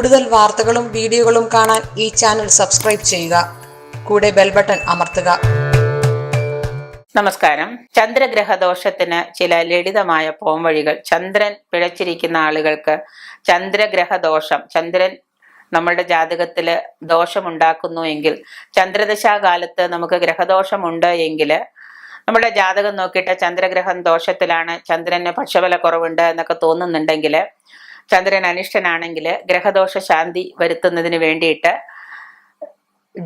കൂടുതൽ വാർത്തകളും വീഡിയോകളും കാണാൻ ഈ ചാനൽ സബ്സ്ക്രൈബ് ചെയ്യുക. കൂടെ ബെൽ ബട്ടൺ അമർത്തുക. നമസ്കാരം. ചന്ദ്രഗ്രഹദോഷത്തിന് ചില ലളിതമായ പോംവഴികൾ. ചന്ദ്രൻ പിഴച്ചിരിക്കുന്ന ആളുകൾക്ക് ചന്ദ്രഗ്രഹദോഷം, ചന്ദ്രൻ നമ്മളുടെ ജാതകത്തില് ദോഷമുണ്ടാക്കുന്നു എങ്കിൽ, ചന്ദ്രദശാകാലത്ത് നമുക്ക് ഗ്രഹദോഷമുണ്ട് എങ്കിൽ നമ്മുടെ ജാതകം നോക്കിയിട്ട് ചന്ദ്രഗ്രഹം ദോഷത്തിലാണ്, ചന്ദ്രന് പക്ഷബല കുറവുണ്ട് എന്നൊക്കെ തോന്നുന്നുണ്ടെങ്കിൽ, ചന്ദ്രൻ അനിഷ്ടനാണെങ്കിൽ ഗ്രഹദോഷ ശാന്തി വരുത്തുന്നതിന് വേണ്ടിയിട്ട്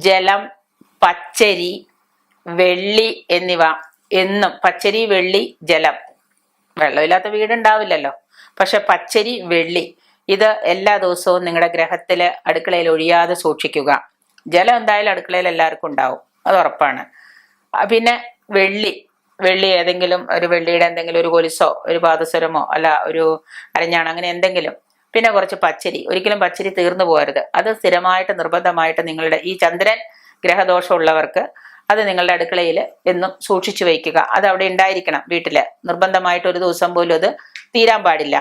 ജലം, പച്ചരി, വെള്ളി എന്നിവ എന്നും, പച്ചരി, വെള്ളി, ജലം, വെള്ളമില്ലാത്ത വീടുണ്ടാവില്ലല്ലോ, പക്ഷെ പച്ചരി, വെള്ളി ഇത് എല്ലാ ദിവസവും നിങ്ങളുടെ ഗ്രഹത്തില് അടുക്കളയിൽ ഒഴിയാതെ സൂക്ഷിക്കുക. ജലം എന്തായാലും അടുക്കളയിൽ എല്ലാവർക്കും ഉണ്ടാവും, അത് ഉറപ്പാണ്. പിന്നെ വെള്ളി ഏതെങ്കിലും ഒരു വെള്ളിയുടെ എന്തെങ്കിലും ഒരു കൊലുസോ ഒരു പാദസരമോ അല്ല ഒരു അരഞ്ഞാണം അങ്ങനെ എന്തെങ്കിലും. പിന്നെ കുറച്ച് പച്ചരി, ഒരിക്കലും പച്ചരി തീർന്നു പോകരുത്. അത് സ്ഥിരമായിട്ട് നിർബന്ധമായിട്ട് നിങ്ങളുടെ ഈ ചന്ദ്രൻ ഗ്രഹദോഷം ഉള്ളവർക്ക് അത് നിങ്ങളുടെ അടുക്കളയിൽ എന്നും സൂക്ഷിച്ചു വയ്ക്കുക. അത് അവിടെ ഉണ്ടായിരിക്കണം വീട്ടില്, നിർബന്ധമായിട്ട് ഒരു ദിവസം പോലും അത് തീരാൻ പാടില്ല.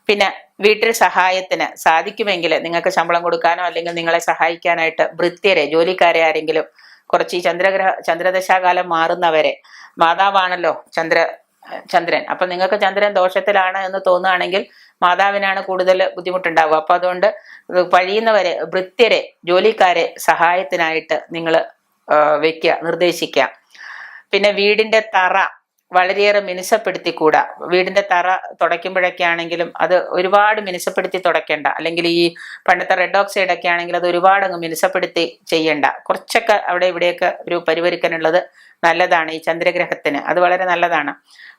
പിന്നെ വീട്ടിൽ സഹായത്തിന് സാധിക്കുമെങ്കിൽ നിങ്ങൾക്ക് ശമ്പളം കൊടുക്കാനോ അല്ലെങ്കിൽ നിങ്ങളെ സഹായിക്കാനായിട്ട് ഭൃത്യരെ, ജോലിക്കാരെ ആരെങ്കിലും കുറച്ച് ഈ ചന്ദ്രദശാകാലം മാറുന്നവരെ, മാതാവാണല്ലോ ചന്ദ്രൻ, അപ്പൊ നിങ്ങൾക്ക് ചന്ദ്രൻ ദോഷത്തിലാണ് എന്ന് തോന്നുകയാണെങ്കിൽ മാതാവിനാണ് കൂടുതൽ ബുദ്ധിമുട്ടുണ്ടാവുക. അപ്പൊ അതുകൊണ്ട് കഴിയുന്നവരെ ഭൃത്യരെ, ജോലിക്കാരെ സഹായത്തിനായിട്ട് നിങ്ങൾ വെക്കുക, നിർദ്ദേശിക്കുക. പിന്നെ വീടിന്റെ തറ വളരെയേറെ മിനുസപ്പെടുത്തിക്കൂടാ. വീടിന്റെ തറ തുടയ്ക്കുമ്പോഴൊക്കെ ആണെങ്കിലും അത് ഒരുപാട് മിനുസപ്പെടുത്തി തുടയ്ക്കണ്ട. അല്ലെങ്കിൽ ഈ പണ്ടത്തെ റെഡ് ഓക്സൈഡ് ഒക്കെ ആണെങ്കിൽ അത് ഒരുപാട് അങ്ങ് മിനുസപ്പെടുത്തി ചെയ്യണ്ട. കുറച്ചൊക്കെ അവിടെ ഇവിടെയൊക്കെ ഒരു പരിവരിക്കാനുള്ളത് നല്ലതാണ് ഈ ചന്ദ്രഗ്രഹത്തിന്, അത് വളരെ നല്ലതാണ്.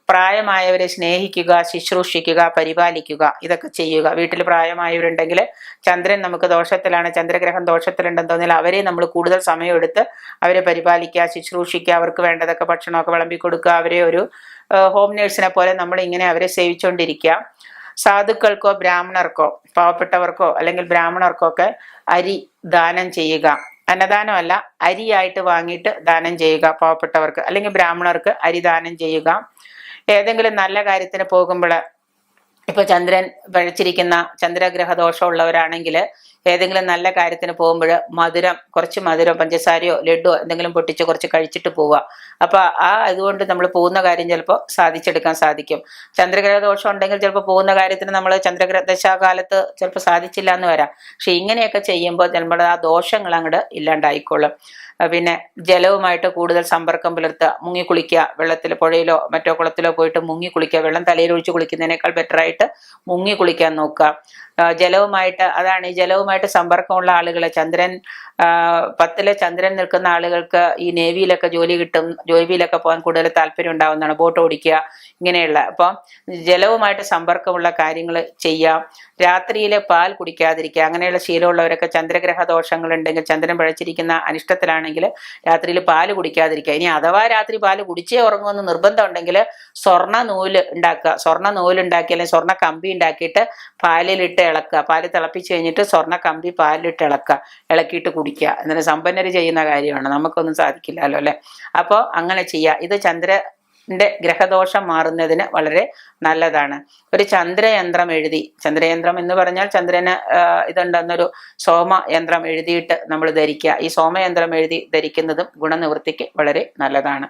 പ്രായമായവരെ സ്നേഹിക്കുക, ശുശ്രൂഷിക്കുക, പരിപാലിക്കുക, ഇതൊക്കെ ചെയ്യുക. വീട്ടിൽ പ്രായമായവരുണ്ടെങ്കിൽ ചന്ദ്രൻ നമുക്ക് ദോഷത്തിലാണ്, ചന്ദ്രഗ്രഹം ദോഷത്തിലുണ്ടെന്ന് തോന്നിയാൽ അവരെ നമ്മൾ കൂടുതൽ സമയമെടുത്ത് അവരെ പരിപാലിക്കുക, ശുശ്രൂഷിക്കുക, അവർക്ക് വേണ്ടതൊക്കെ ഭക്ഷണമൊക്കെ വിളമ്പി കൊടുക്കുക. അവരെ ഒരു ഹോം നേഴ്സിനെ പോലെ നമ്മൾ ഇങ്ങനെ അവരെ സേവിച്ചുകൊണ്ടിരിക്കുക. സാധുക്കൾക്കോ ബ്രാഹ്മണർക്കോ പാവപ്പെട്ടവർക്കോ അല്ലെങ്കിൽ ബ്രാഹ്മണർക്കോ ഒക്കെ അരി ദാനം ചെയ്യുക. അന്നദാനമല്ല, അരിയായിട്ട് വാങ്ങിയിട്ട് ദാനം ചെയ്യുക പാവപ്പെട്ടവർക്ക് അല്ലെങ്കിൽ ബ്രാഹ്മണർക്ക് അരി ദാനം ചെയ്യുക. ഏതെങ്കിലും നല്ല കാര്യത്തിന് പോകുമ്പോൾ, ഇപ്പൊ ചന്ദ്രൻ പഴച്ചിരിക്കുന്ന ചന്ദ്രഗ്രഹ ദോഷമുള്ളവരാണെങ്കിൽ ഏതെങ്കിലും നല്ല കാര്യത്തിന് പോകുമ്പോൾ കുറച്ച് മധുരം, പഞ്ചസാരയോ ലഡുവോ എന്തെങ്കിലും പൊട്ടിച്ച് കുറച്ച് കഴിച്ചിട്ട് പോവുക. അപ്പൊ അതുകൊണ്ട് നമ്മൾ പോകുന്ന കാര്യം ചിലപ്പോൾ സാധിച്ചെടുക്കാൻ സാധിക്കും. ചന്ദ്രഗ്രഹ ദോഷം ഉണ്ടെങ്കിൽ ചിലപ്പോൾ പോകുന്ന കാര്യത്തിന് നമ്മൾ ദശാകാലത്ത് ചിലപ്പോൾ സാധിച്ചില്ല എന്ന് വരാം. പക്ഷെ ഇങ്ങനെയൊക്കെ ചെയ്യുമ്പോൾ നമ്മുടെ ആ ദോഷങ്ങൾ അങ്ങോട്ട് ഇല്ലാണ്ടായിക്കോളും. പിന്നെ ജലവുമായിട്ട് കൂടുതൽ സമ്പർക്കം പുലർത്തുക, മുങ്ങിക്കുളിക്കുക. വെള്ളത്തിൽ പുഴയിലോ മറ്റോ കുളത്തിലോ പോയിട്ട് മുങ്ങിക്കുളിക്കുക. വെള്ളം തലയിൽ ഒഴിച്ച് കുളിക്കുന്നതിനേക്കാൾ ബെറ്ററായിട്ട് മുങ്ങി കുളിക്കാൻ നോക്കുക. ജലവുമായിട്ട്, അതാണ് ഈ ജലവുമായിട്ട് സമ്പർക്കമുള്ള ആളുകൾ, ചന്ദ്രൻ 10 ചന്ദ്രൻ നിൽക്കുന്ന ആളുകൾക്ക് ഈ നേവിയിലൊക്കെ ജോലി കിട്ടും, നേവിയിലൊക്കെ പോകാൻ കൂടുതൽ താല്പര്യം ഉണ്ടാവുന്നതാണ്, ബോട്ട് ഓടിക്കുക ഇങ്ങനെയുള്ള. അപ്പം ജലവുമായിട്ട് സമ്പർക്കമുള്ള കാര്യങ്ങൾ ചെയ്യാം. രാത്രിയിൽ പാൽ കുടിക്കാതിരിക്കുക. അങ്ങനെയുള്ള ശീലമുള്ളവരൊക്കെ ചന്ദ്രഗ്രഹ ദോഷങ്ങൾ ഉണ്ടെങ്കിൽ, ചന്ദ്രൻ പഴച്ചിരിക്കുന്ന അനിഷ്ടത്തിലാണെങ്കിൽ രാത്രിയിൽ പാല് കുടിക്കാതിരിക്കുക. ഇനി അഥവാ രാത്രി പാല് കുടിച്ചേ ഉറങ്ങുമെന്ന് നിർബന്ധം ഉണ്ടെങ്കിൽ സ്വർണ്ണ നൂല് ഉണ്ടാക്കുക. സ്വർണ്ണ നൂലുണ്ടാക്കി അല്ലെങ്കിൽ സ്വർണ്ണ കമ്പി ഉണ്ടാക്കിയിട്ട് പാലിലിട്ട് ഇളക്കുക. പാല് തിളപ്പിച്ച് കഴിഞ്ഞിട്ട് സ്വർണ്ണ കമ്പി പാലിലിട്ട് ഇളക്കിയിട്ട് കുടിക്കുക. എന്നിട്ട് സമ്പന്നര് ചെയ്യുന്ന കാര്യമാണ്, നമുക്കൊന്നും സാധിക്കില്ലല്ലോ അല്ലെ. അപ്പോൾ അങ്ങനെ ചെയ്യുക. ഇത് ചന്ദ്രന്റെ ഗ്രഹദോഷം മാറുന്നതിന് വളരെ നല്ലതാണ്. ഒരു ചന്ദ്രയന്ത്രം എഴുതി, ചന്ദ്രയന്ത്രം എന്ന് പറഞ്ഞാൽ ചന്ദ്രന് ഇതുണ്ടെന്നൊരു സോമയന്ത്രം എഴുതിയിട്ട് നമ്മൾ ധരിക്കുക. ഈ സോമയന്ത്രം എഴുതി ധരിക്കുന്നതും ഗുണനിവൃത്തിക്ക് വളരെ നല്ലതാണ്.